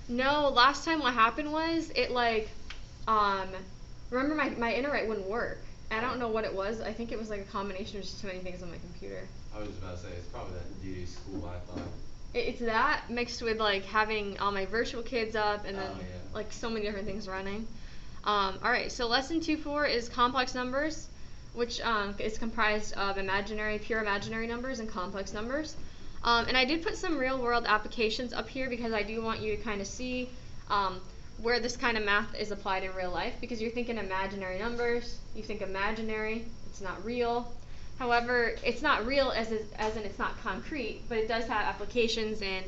No, last time what happened was it like, um, remember my internet wouldn't work. I don't know what it was. I think it was like a combination of just too many things on my computer. I was just about to say it's probably that due to school Wi-Fi. It's that mixed with like having all my virtual kids up and then Oh, yeah. like so many different things running. All right, so lesson 2.4 is complex numbers, which is comprised of pure imaginary numbers and complex numbers. And I did put some real world applications up here because I do want you to kind of see where this kind of math is applied in real life, because you're thinking imaginary numbers, you think imaginary, it's not real. However, it's not real as in it's not concrete, but it does have applications in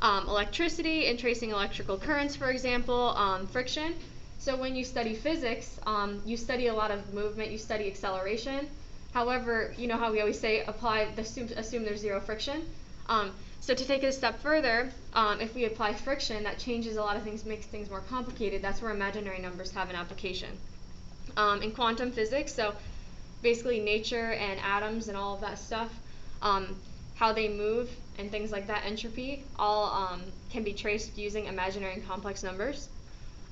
electricity and tracing electrical currents, for example, friction. So when you study physics, you study a lot of movement, you study acceleration. However, you know how we always say assume there's zero friction. So to take it a step further, if we apply friction, that changes a lot of things, makes things more complicated. That's where imaginary numbers have an application. In quantum physics, so basically nature and atoms and all of that stuff, how they move and things like that, entropy, all can be traced using imaginary and complex numbers.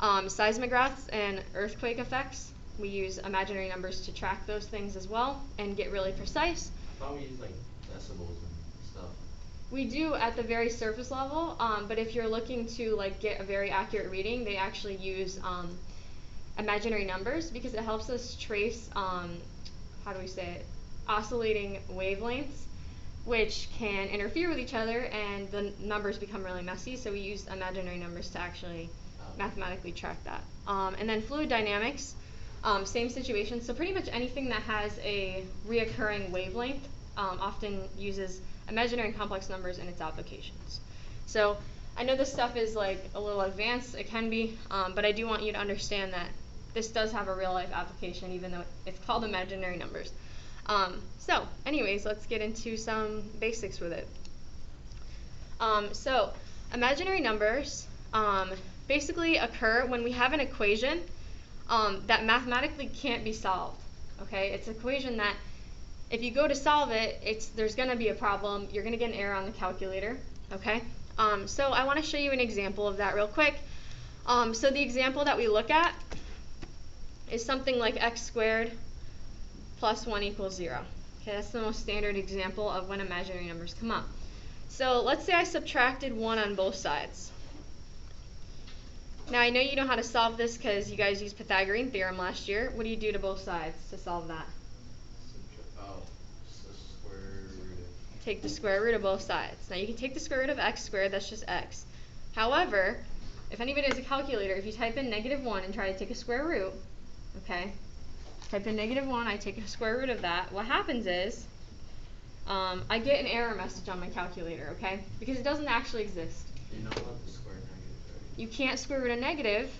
Seismographs and earthquake effects, we use imaginary numbers to track those things as well and get really precise. I thought we used like decibels and stuff. We do at the very surface level, but if you're looking to like get a very accurate reading, they actually use imaginary numbers because it helps us trace, how do we say it, oscillating wavelengths, which can interfere with each other and the numbers become really messy, so we use imaginary numbers to actually mathematically track that. And then fluid dynamics, same situation. So pretty much anything that has a reoccurring wavelength often uses imaginary and complex numbers in its applications. So I know this stuff is like a little advanced, it can be, but I do want you to understand that this does have a real life application even though it's called imaginary numbers. So anyways, let's get into some basics with it. So imaginary numbers basically occur when we have an equation that mathematically can't be solved. Okay, it's an equation that if you go to solve it, there's going to be a problem. You're going to get an error on the calculator. Okay, so I want to show you an example of that real quick. So the example that we look at is something like x squared plus 1 equals 0. Okay, that's the most standard example of when imaginary numbers come up. So let's say I subtracted 1 on both sides. Now I know you know how to solve this because you guys used Pythagorean theorem last year. What do you do to both sides to solve that? Just the square root of. Take the square root of both sides. Now you can take the square root of x squared, that's just x. However, if anybody has a calculator, if you type in -1 and try to take a square root, okay, type in -1, I take a square root of that, what happens is I get an error message on my calculator, okay, because it doesn't actually exist. You're not allowed to square negative, right? You can't square root a negative.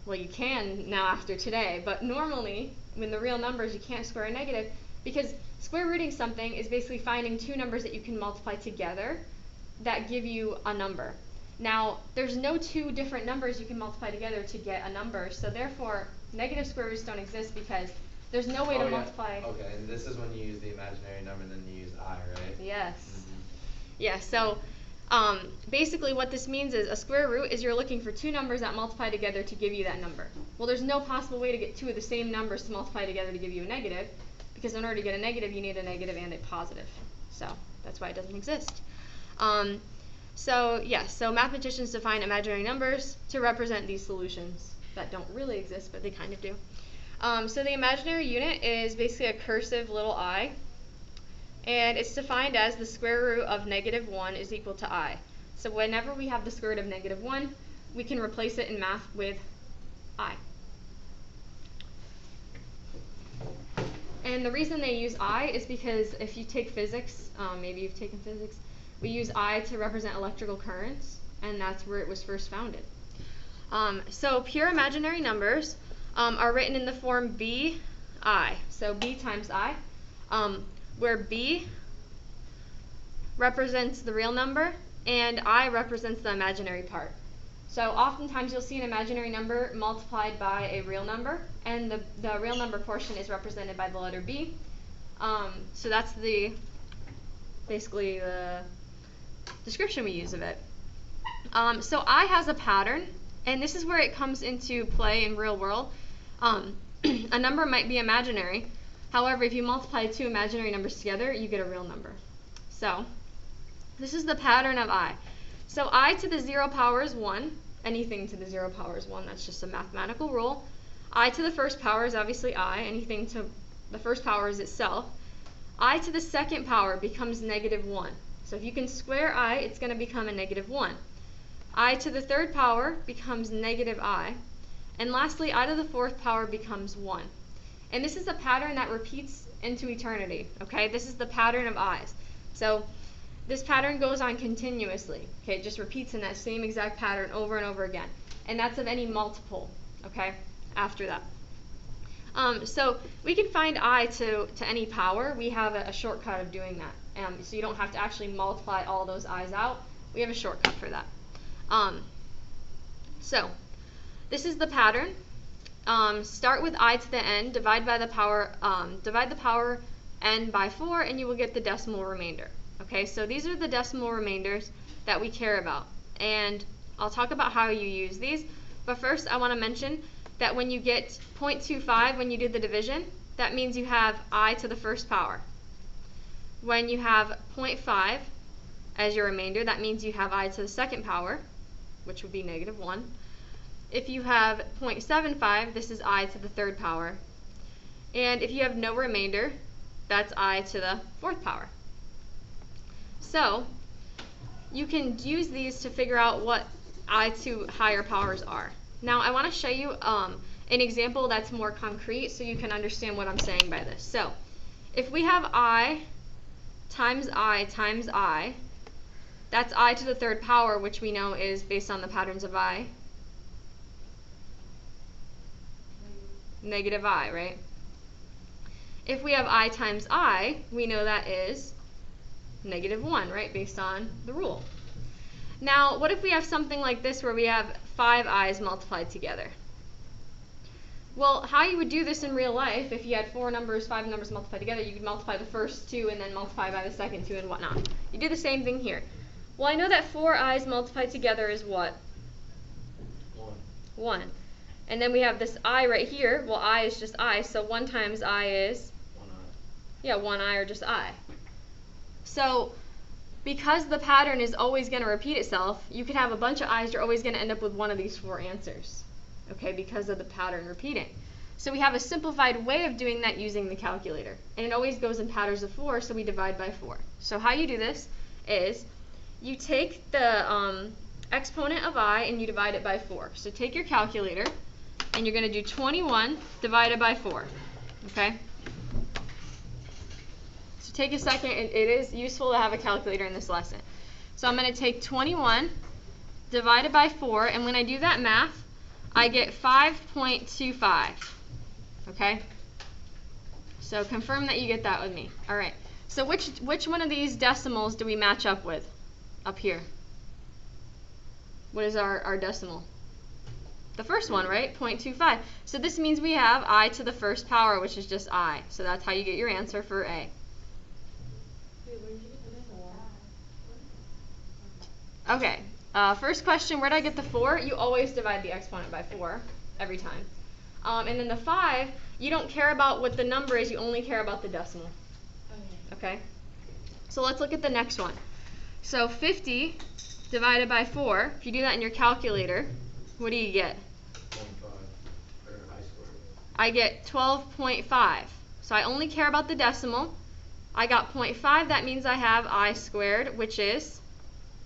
Well, you can now after today, but normally, when the real numbers, you can't square a negative because square rooting something is basically finding two numbers that you can multiply together that give you a number. Now, there's no two different numbers you can multiply together to get a number, so therefore, negative square roots don't exist because there's no way to multiply. Okay, and this is when you use the imaginary number and then you use I, right? Yes. Mm-hmm. Yeah, so basically what this means is a square root is you're looking for two numbers that multiply together to give you that number. Well, there's no possible way to get two of the same numbers to multiply together to give you a negative, because in order to get a negative, you need a negative and a positive. So that's why it doesn't exist. So mathematicians define imaginary numbers to represent these solutions that don't really exist, but they kind of do. So the imaginary unit is basically a cursive little I, and it's defined as the square root of -1 is equal to I. So whenever we have the square root of -1, we can replace it in math with I. And the reason they use I is because if you take physics, maybe you've taken physics, we use I to represent electrical currents, and that's where it was first founded. So pure imaginary numbers are written in the form BI, so B times I, where B represents the real number and I represents the imaginary part. So oftentimes you'll see an imaginary number multiplied by a real number, and the real number portion is represented by the letter B. So that's basically the description we use of it. So I has a pattern, and this is where it comes into play in real world. A number might be imaginary. However, if you multiply two imaginary numbers together, you get a real number. So this is the pattern of I. So I to the 0 power is 1. Anything to the 0 power is 1. That's just a mathematical rule. I to the first power is obviously I. Anything to the first power is itself. I to the second power becomes -1. So if you can square I, it's going to become a -1. I to the third power becomes -I. And lastly, I to the fourth power becomes 1. And this is a pattern that repeats into eternity. Okay, this is the pattern of i's. So this pattern goes on continuously. Okay, it just repeats in that same exact pattern over and over again. And that's of any multiple, okay, after that. So we can find I to any power. We have a shortcut of doing that. So you don't have to actually multiply all those i's out. We have a shortcut for that. So this is the pattern. Start with I to the n, divide the power n by 4, and you will get the decimal remainder. Okay, so these are the decimal remainders that we care about. And I'll talk about how you use these. But first, I want to mention that when you get 0.25 when you do the division, that means you have I to the first power. When you have 0.5 as your remainder, that means you have I to the second power, which would be -1. If you have 0.75, this is I to the third power. And if you have no remainder, that's I to the fourth power. So you can use these to figure out what I to higher powers are. Now I want to show you an example that's more concrete so you can understand what I'm saying by this. So if we have I times I times I, that's I to the third power, which we know is based on the patterns of I, -I, right? If we have I times I, we know that is -1, right, based on the rule. Now, what if we have something like this where we have 5 i's multiplied together? Well, how you would do this in real life, if you had 5 numbers multiplied together, you could multiply the first 2 and then multiply by the second 2 and whatnot. You do the same thing here. Well, I know that 4 i's multiplied together is what? 1. And then we have this I right here. Well, I is just I, so 1 times I is? 1 I. Yeah, 1 I or just I. So because the pattern is always going to repeat itself, you could have a bunch of i's, you're always going to end up with one of these 4 answers, okay, because of the pattern repeating. So we have a simplified way of doing that using the calculator. And it always goes in patterns of 4, so we divide by 4. So how you do this is you take the exponent of I and you divide it by 4. So take your calculator and you're going to do 21 divided by 4, okay? Take a second, it is useful to have a calculator in this lesson. So I'm going to take 21 divided by 4, and when I do that math, I get 5.25, okay? So confirm that you get that with me. All right, so which one of these decimals do we match up with up here? What is our decimal? The first one, right? 0.25. So this means we have I to the first power, which is just I. So that's how you get your answer for A. Okay, first question, where did I get the 4? You always divide the exponent by 4, every time. And then the 5, you don't care about what the number is, you only care about the decimal. Okay? So let's look at the next one. So 50 divided by 4, if you do that in your calculator, what do you get? 0.5, or I squared. I get 12.5. So I only care about the decimal. I got 0.5, that means I have I squared, which is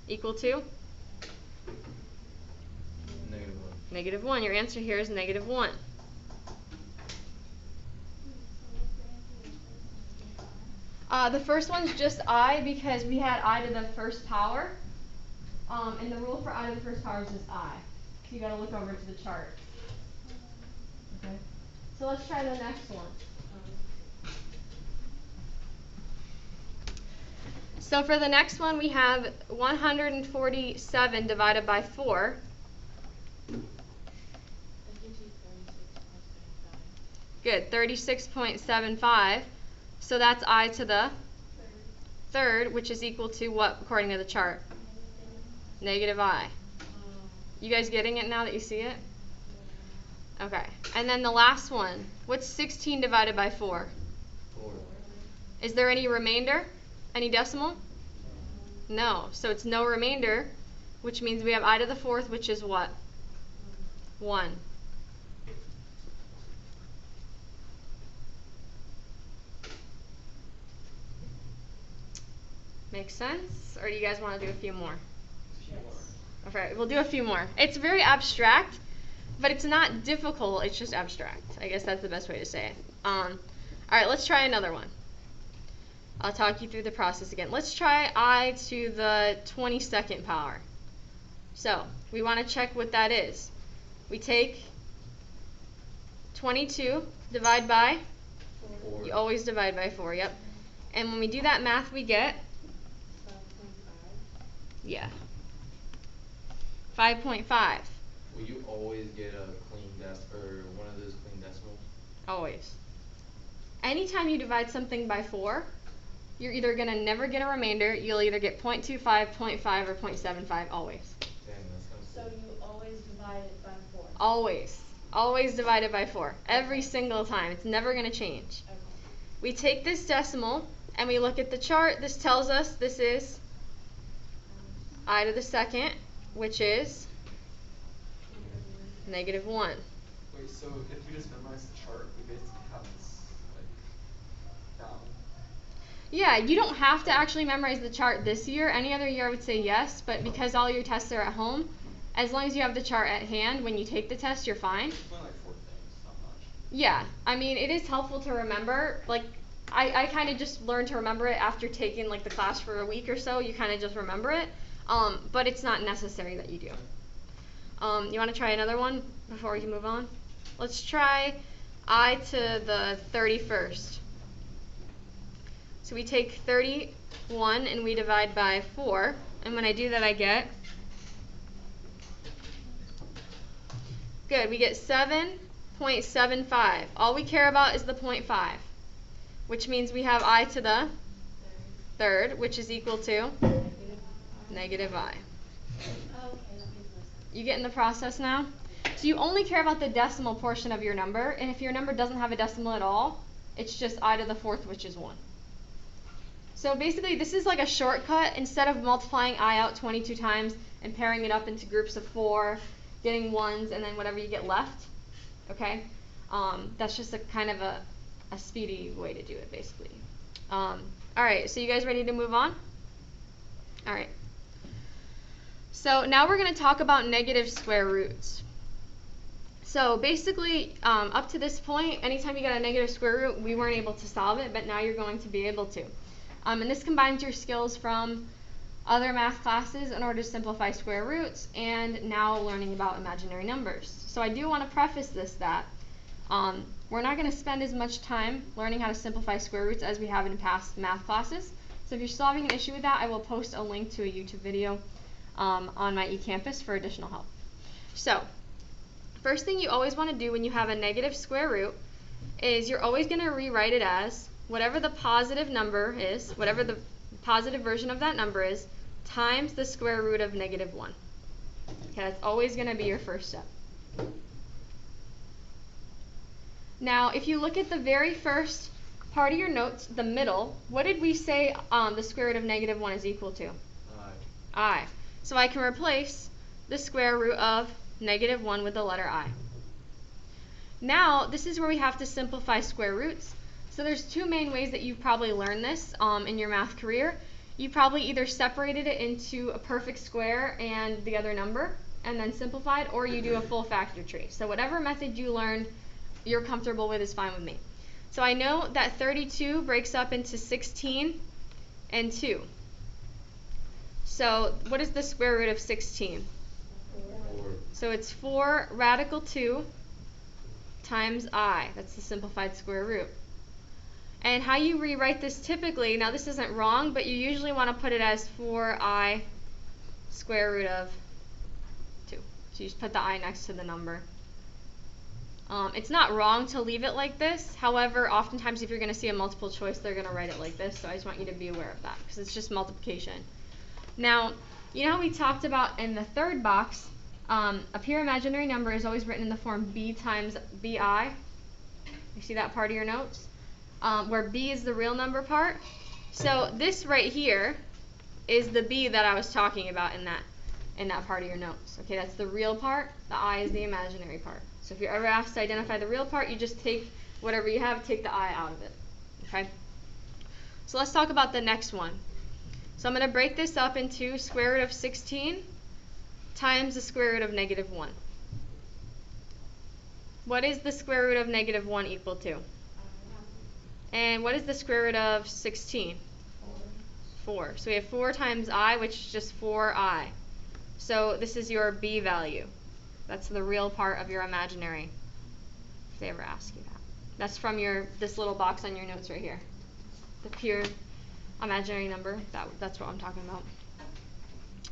equal to? -1. -1. Your answer here is -1. The first one's just I because we had I to the first power. And the rule for I to the first power is just I. So you got to look over to the chart. Okay. So let's try the next one. So for the next one, we have 147 divided by 4. Good, 36.75. So that's I to the third, which is equal to what according to the chart? Negative I. You guys getting it now that you see it? Okay. And then the last one. What's 16 divided by 4? 4. Is there any remainder? Any decimal? No. So it's no remainder, which means we have I to the 4th, which is what? 1. Make sense? Or do you guys want to do a few more? Okay, we'll do a few more. It's very abstract, but it's not difficult. It's just abstract. I guess that's the best way to say it. All right, let's try another one. I'll talk you through the process again. Let's try I to the 22nd power. So we want to check what that is. We take 22, divide by 4. You always divide by 4, yep. And when we do that math, we get 5.5. Will you always get a clean or one of those clean decimals? Always. Anytime you divide something by 4, you're either going to never get a remainder, you'll either get 0.25, 0.5, or 0.75, always. Dang, that sounds So you always divide it by 4? Always. Always divided by 4. Every single time. It's never going to change. Okay. We take this decimal and we look at the chart. This tells us this is I to the 2nd, which is -1. Wait, so if we just memorize the chart, we basically have this, like, down? Yeah, you don't have to actually memorize the chart this year. Any other year I would say yes, but because all your tests are at home, as long as you have the chart at hand when you take the test, you're fine. It's only like 4 things, not much. Yeah, I mean, it is helpful to remember. Like, I kind of just learned to remember it after taking, like, the class for a week or so. You kind of just remember it. But it's not necessary that you do. You want to try another one before we can move on? Let's try I to the 31st. So we take 31 and we divide by 4. And when I do that, I get, good, we get 7.75. All we care about is the 0.5, which means we have I to the 3rd, which is equal to negative I. Okay, that makes sense. You get in the process now? So you only care about the decimal portion of your number, and if your number doesn't have a decimal at all, it's just I to the 4th, which is 1. So basically, this is like a shortcut. Instead of multiplying I out 22 times and pairing it up into groups of 4, getting 1s, and then whatever you get left, okay? That's just a kind of a speedy way to do it, basically. All right, so you guys ready to move on? All right. So now we're going to talk about negative square roots. So basically, up to this point, anytime you got a negative square root, we weren't able to solve it, but now you're going to be able to. And this combines your skills from other math classes in order to simplify square roots, and now learning about imaginary numbers. So I do want to preface this that we're not going to spend as much time learning how to simplify square roots as we have in past math classes. So if you're still having an issue with that, I will post a link to a YouTube video on my eCampus for additional help. So first thing you always want to do when you have a negative square root is you're always going to rewrite it as whatever the positive number is, whatever the positive version of that number is, times the square root of -1. Okay, that's always going to be your first step. Now, if you look at the very first part of your notes, the middle, what did we say the square root of -1 is equal to? I. So I can replace the square root of -1 with the letter I. Now, this is where we have to simplify square roots. So there's 2 main ways that you've probably learned this in your math career. You probably either separated it into a perfect square and the other number, and then simplified, or you do a full factor tree. So whatever method you learned you're comfortable with is fine with me. So I know that 32 breaks up into 16 and 2. So what is the square root of 16? 4. So it's 4 radical 2 times I. That's the simplified square root. And how you rewrite this typically, now this isn't wrong, but you usually want to put it as 4I square root of 2. So you just put the I next to the number. It's not wrong to leave it like this. However, oftentimes if you're going to see a multiple choice, they're going to write it like this. So I just want you to be aware of that because it's just multiplication. Now, you know how we talked about in the third box, a pure imaginary number is always written in the form b times bi. You see that part of your notes? Where b is the real number part. So this right here is the b that I was talking about in that part of your notes. Okay, that's the real part. The I is the imaginary part. So if you're ever asked to identify the real part, you just take whatever you have, take the I out of it. Okay? So let's talk about the next one. So I'm going to break this up into square root of 16 times the square root of negative 1. What is the square root of negative 1 equal to? And what is the square root of 16? 4. So we have 4 times I, which is just 4I. So this is your b value. That's the real part of your imaginary, if they ever ask you that. That's from this little box on your notes right here. The pure imaginary number, that's what I'm talking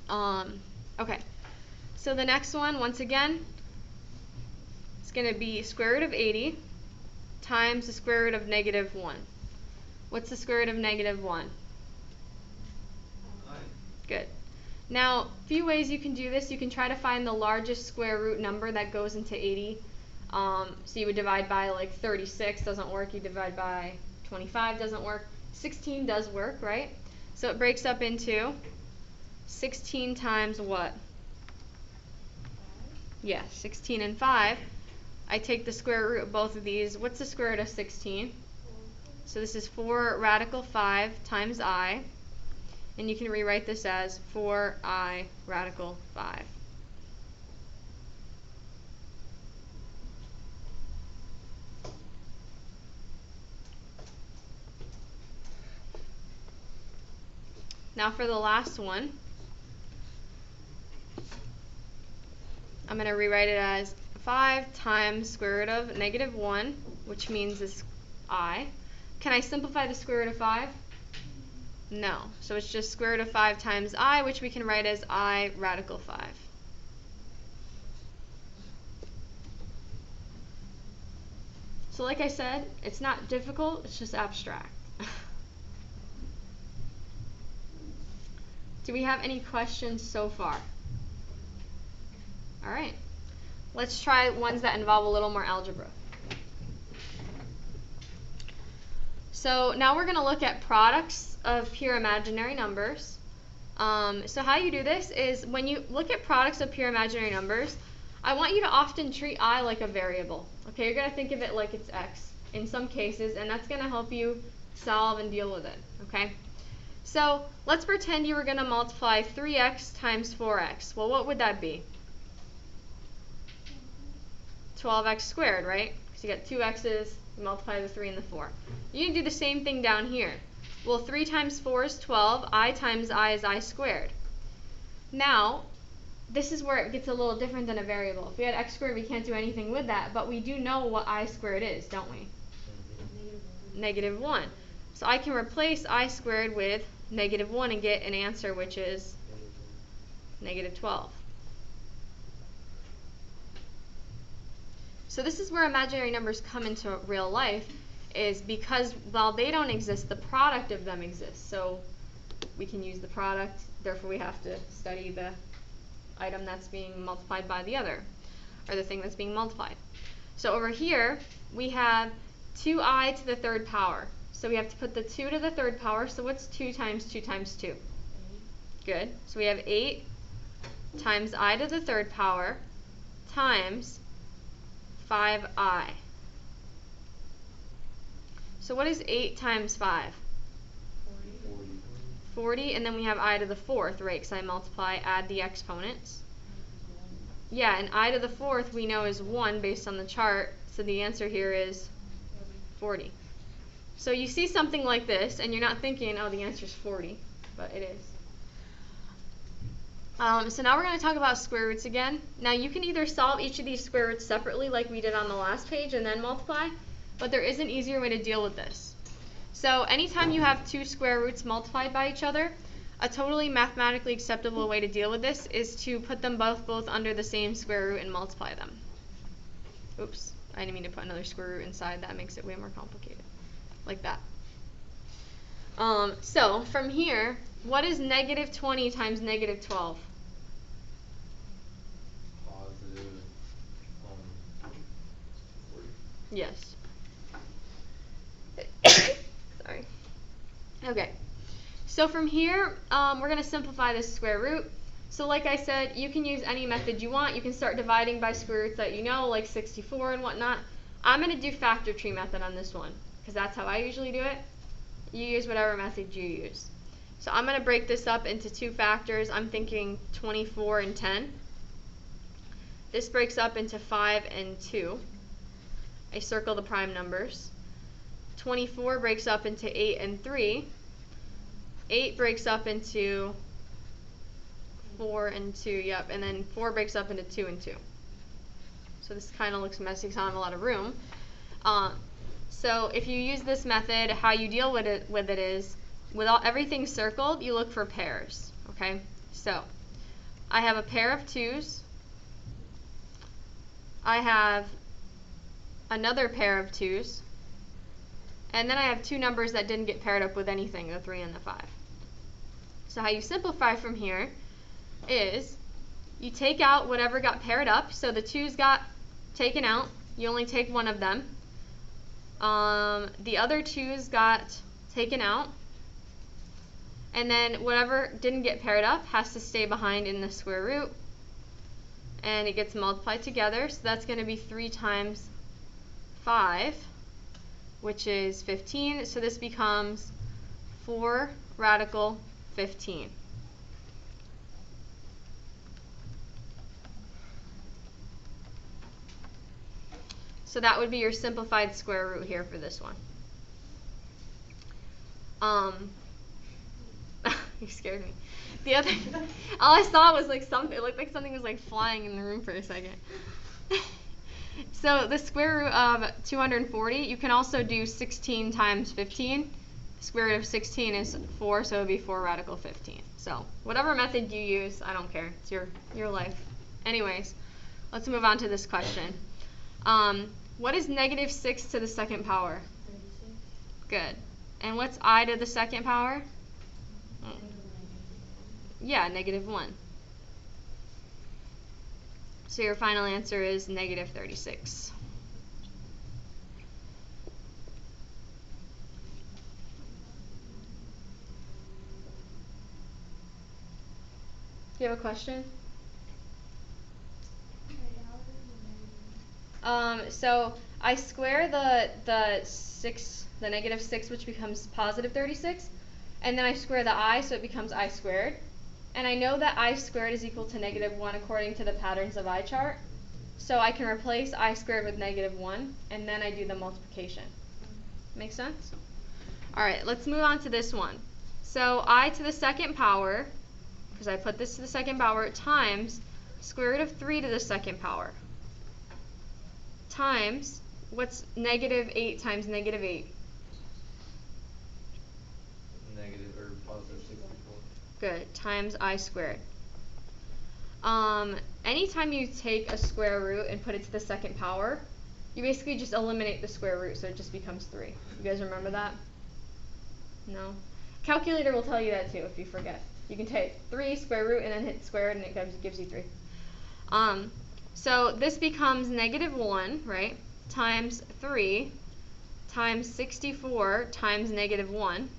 about. Okay, so the next one, once again, it's going to be square root of 80 times the square root of negative 1. What's the square root of negative 1? Good. Now, a few ways you can do this. You can try to find the largest square root number that goes into 80. So you would divide by like 36, doesn't work. You divide by 25, doesn't work. 16 does work, right? So it breaks up into 16 times what? Yeah, 16 and 5. I take the square root of both of these. What's the square root of 16? So this is 4 radical 5 times I. And you can rewrite this as 4I radical 5. Now for the last one, I'm going to rewrite it as 5 times square root of negative 1, which means this I. Can I simplify the square root of 5? No. So it's just square root of 5 times I, which we can write as I radical 5. So like I said, it's not difficult, it's just abstract. Do we have any questions so far? All right. Let's try ones that involve a little more algebra. So now we're going to look at products of pure imaginary numbers. So how you do this is when you look at products of pure imaginary numbers, I want you to often treat I like a variable. Okay, you're going to think of it like it's x in some cases, and that's going to help you solve and deal with it. Okay. So let's pretend you were going to multiply 3x times 4x. Well, what would that be? 12x squared, right? Because you got 2 x's, you multiply the 3 and the 4. You can do the same thing down here. Well, 3 times 4 is 12. I times I is I squared. Now, this is where it gets a little different than a variable. If we had x squared, we can't do anything with that, but we do know what I squared is, don't we? Negative 1. So I can replace I squared with negative 1 and get an answer which is negative 12. So this is where imaginary numbers come into real life, is because while they don't exist, the product of them exists. So we can use the product, therefore we have to study the item that's being multiplied by the other, or the thing that's being multiplied. So over here, we have 2i to the third power. So we have to put the 2 to the third power. So what's 2 times 2 times 2? Good. So we have 8 times I to the third power times 5i. So what is 8 times 5? 40, and then we have I to the fourth, right? Because I multiply, add the exponents. Yeah, and I to the fourth we know is 1 based on the chart, so the answer here is 40. So you see something like this, and you're not thinking, oh, the answer is 40, but it is. So now we're going to talk about square roots again. Now you can either solve each of these square roots separately like we did on the last page and then multiply, but there is an easier way to deal with this. So anytime you have 2 square roots multiplied by each other, a totally mathematically acceptable way to deal with this is to put them both under the same square root and multiply them. Oops, I didn't mean to put another square root inside. That makes it way more complicated. Like that. So from here, What is negative 20 times negative 12? Positive, 40. Yes. Sorry. Okay. So from here, we're going to simplify this square root. So like I said, you can use any method you want. You can start dividing by square roots that you know, like 64 and whatnot. I'm going to do factor tree method on this one, because that's how I usually do it. You use whatever method you use. So I'm going to break this up into two factors. I'm thinking 24 and 10. This breaks up into 5 and 2. I circle the prime numbers. 24 breaks up into 8 and 3. 8 breaks up into 4 and 2, yep, and then 4 breaks up into 2 and 2. So this kind of looks messy because I don't have a lot of room. So if you use this method, how you deal with it is, with everything circled, you look for pairs, okay? So I have a pair of 2's. I have another pair of 2's. And then I have two numbers that didn't get paired up with anything, the 3 and the 5. So how you simplify from here is you take out whatever got paired up. So the 2's got taken out. You only take one of them. The other 2's got taken out. And then whatever didn't get paired up has to stay behind in the square root. And it gets multiplied together. So that's going to be 3 times 5, which is 15. So this becomes 4 radical 15. So that would be your simplified square root here for this one. You scared me. The other, all I saw was like something. It looked like something was like flying in the room for a second. So the square root of 240, you can also do 16 times 15. The square root of 16 is 4, so it would be 4 radical 15. So whatever method you use, I don't care. It's your life. Anyways, let's move on to this question. What is negative 6 to the second power? 36. Good. And what's I to the second power? Yeah, negative 1. So your final answer is negative 36. Do you have a question? So I square the negative 6, which becomes positive 36, and then I square the I, so it becomes I squared. And I know that I squared is equal to negative 1 according to the patterns of I chart. So I can replace I squared with negative 1, and then I do the multiplication. Make sense? All right, let's move on to this one. So I to the second power, because I put this to the second power, times square root of 3 to the second power, times, what's negative 8 times negative 8? negative or positive 64. Good, times I squared. Anytime you take a square root and put it to the second power, you basically just eliminate the square root, so it just becomes 3. You guys remember that? No? Calculator will tell you that too if you forget. You can take 3 square root and then hit squared, and it gives you 3. So this becomes negative 1, right, times 3 times 64 times negative 1.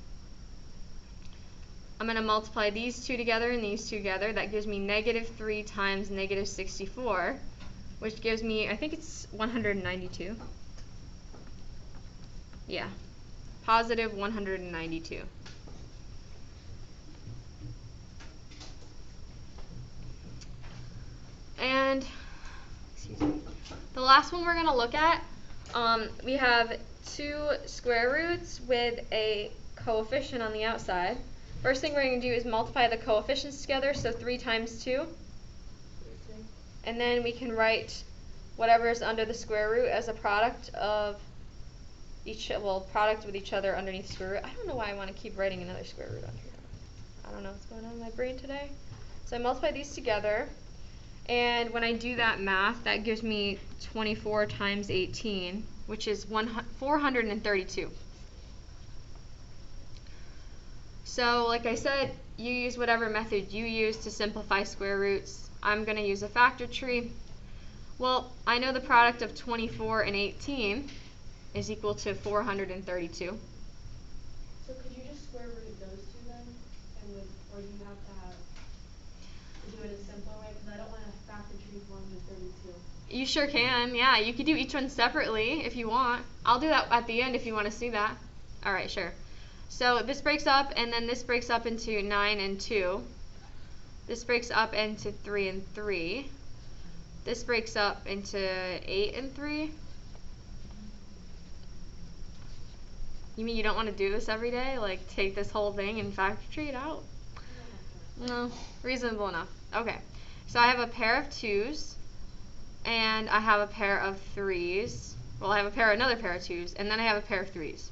I'm going to multiply these two together and these two together. That gives me negative 3 times negative 64, which gives me, I think it's 192. Yeah, positive 192. And, excuse me, the last one we're going to look at, we have 2 square roots with a coefficient on the outside. First thing we're going to do is multiply the coefficients together, so 3 times 2. And then we can write whatever is under the square root as a product of product with each other underneath square root. I don't know why I want to keep writing another square root on here. I don't know what's going on in my brain today. So I multiply these together, and when I do that math, that gives me 24 times 18, which is 432. So like I said, you use whatever method you use to simplify square roots. I'm going to use a factor tree. Well, I know the product of 24 and 18 is equal to 432. So could you just square root those two then? Or do you have to do it a simpler way? Because I don't want to factor tree 432. You sure can, yeah. You could do each one separately if you want. I'll do that at the end if you want to see that. Alright, sure. So this breaks up, and then this breaks up into 9 and 2. This breaks up into 3 and 3. This breaks up into 8 and 3. You mean you don't want to do this every day? Like take this whole thing and factor tree it out? No, reasonable enough. Okay, so I have a pair of 2s, and I have a pair of 3s. Well, I have another pair of 2s, and then I have a pair of 3s.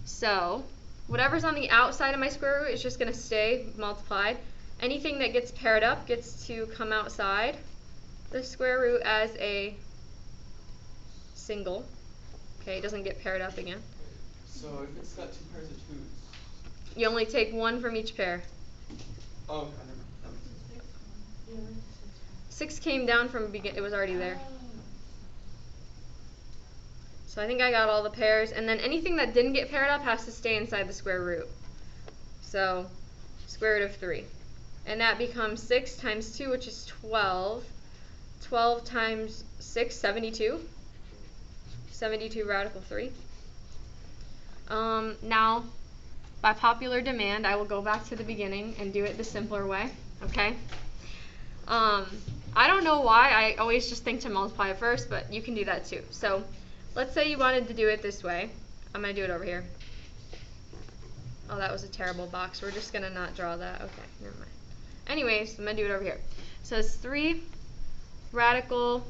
So, whatever's on the outside of my square root is just going to stay multiplied. Anything that gets paired up gets to come outside the square root as a single. Okay, it doesn't get paired up again. So if it's got 2 pairs of 2s. You only take one from each pair. Oh, okay, never mind. That makes sense. 6 came down from it was already there. So I think I got all the pairs, and then anything that didn't get paired up has to stay inside the square root. So, square root of 3. And that becomes 6 times 2, which is 12. 12 times 6, 72. 72 radical 3. Now, by popular demand, I will go back to the beginning and do it the simpler way, okay? I don't know why, I always just think to multiply it first, but you can do that too. So, let's say you wanted to do it this way. I'm going to do it over here. Oh, that was a terrible box. We're just going to not draw that. Okay, never mind. Anyways, I'm going to do it over here. So it's 3 radical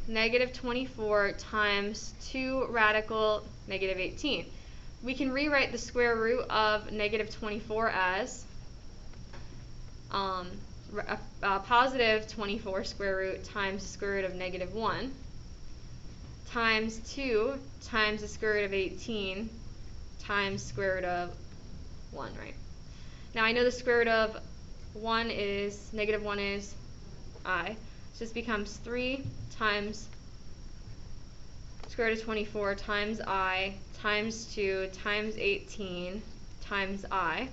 negative 24 times 2 radical negative 18. We can rewrite the square root of negative 24 as positive 24 square root times the square root of negative 1 times 2 times the square root of 18 times square root of 1, right? Now I know the square root of negative 1 is I. So this becomes 3 times square root of 24 times I times 2 times 18 times I.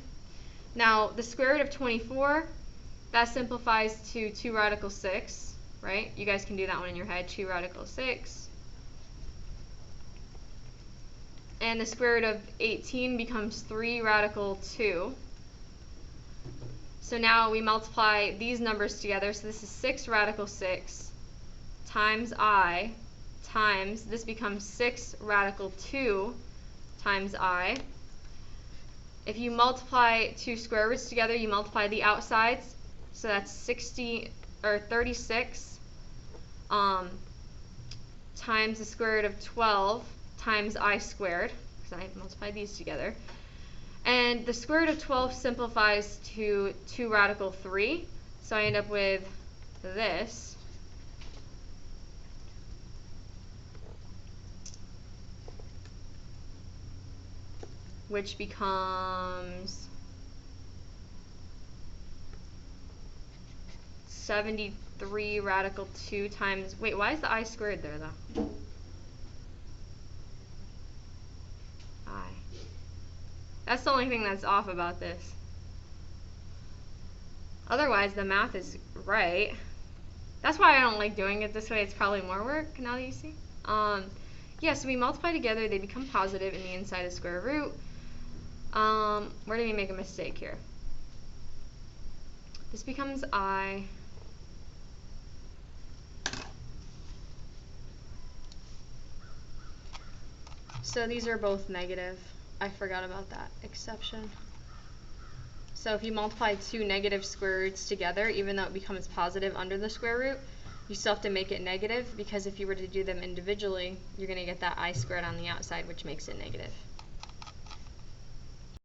Now the square root of 24, that simplifies to 2 radical 6, right? You guys can do that one in your head, 2 radical 6. And the square root of 18 becomes 3 radical 2. So now we multiply these numbers together. So this is 6 radical 6 times I times, this becomes 6 radical 2 times I. If you multiply 2 square roots together, you multiply the outsides. So that's 36 times the square root of 12 times I squared, because I multiplied these together. And the square root of 12 simplifies to 2 radical 3. So I end up with this. Which becomes 73 radical 2 times, wait, why is the I squared there though? I. That's the only thing that's off about this. Otherwise, the math is right. That's why I don't like doing it this way. It's probably more work now that you see. Yeah, so we multiply together, they become positive in the inside of square root. Where did we make a mistake here? This becomes I. So these are both negative. I forgot about that exception. So if you multiply 2 negative square roots together, even though it becomes positive under the square root, you still have to make it negative, because if you were to do them individually, you're going to get that I squared on the outside, which makes it negative.